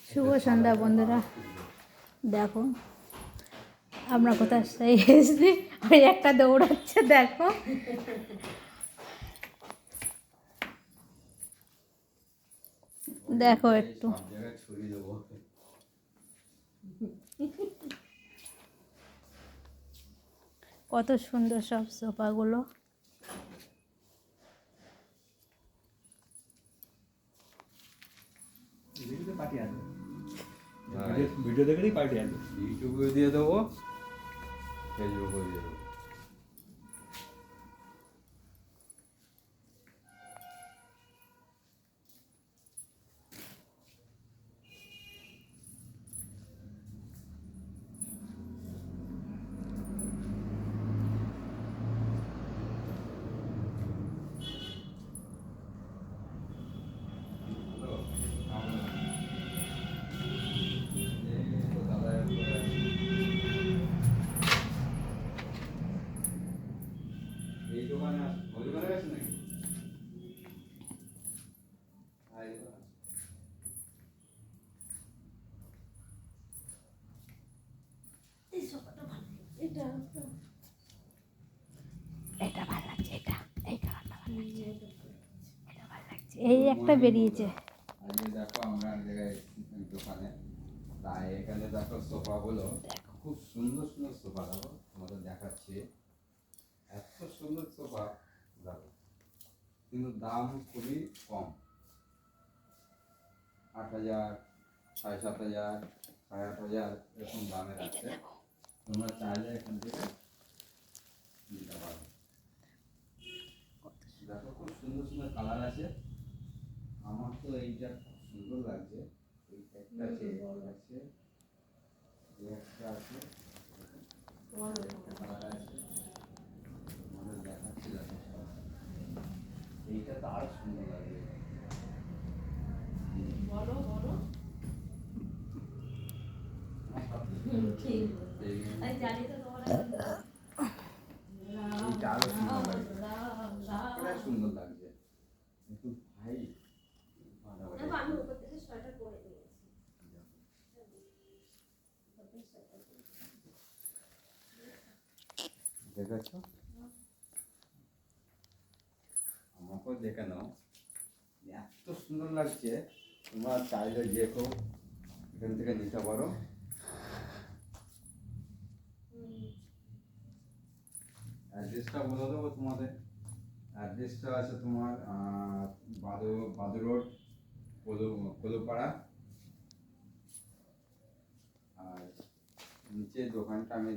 শুভ সন্ধ্যা বন্ধুরা। দেখো আমরা কোথায় এসেছি, ওই একটা দৌড়াচ্ছে দেখো। দেখো একটু কত সুন্দর সব সোফাগুলো। ভিডিও দেখলেই পার্টি আসবে। ইউটিউবে দিয়ে দেবো, ফেসবুকে দিয়ে দেবো। এই দোকানে ওই দোকানে গেছে নাকি? এটা ভালো লাগছে, এই কালারটা ভালো লাগছে, এটা ভালো লাগছে। এই একটা বেরিয়েছে। আজকে দেখো আমরা এক জায়গায় দোকানে, তাই এখানে দেখো সোফাগুলো খুব সুন্দর সুন্দর সোফা। দেখো তোমাদের দেখাচ্ছি, এত সুন্দর সোফা দেখো, কিন্তু দাম খুবই কম। 8,000, 7,500, 8,500 এরকম দামের আছে। তোমরা চাইলে এখান থেকে নিতে পারো। দেখো খুব সুন্দর সুন্দর কালার আছে। আমার তো এইটা খুব সুন্দর লাগছে। এই একটা আছে, এই একটা আছে, কালার আছে। তোমাদের দেখাচ্ছি দেখো, এইটা তো আরো সুন্দর লাগবে। এইটা আরো সুন্দর লাগছে, এটা সুন্দর লাগছে। কিন্তু ভাই দেখেছ, আমাকেও দেখে নাও, এত সুন্দর লাগছে। তোমরা চাইলে যে কেউ এখান থেকে নিতে পারো। অ্যাড্রেসটা বলে দেবো তোমাদের। অ্যাড্রেসটা আছে তোমার বাদু রোড, কলুপাড়া। আর নিচে দোকানটা আমি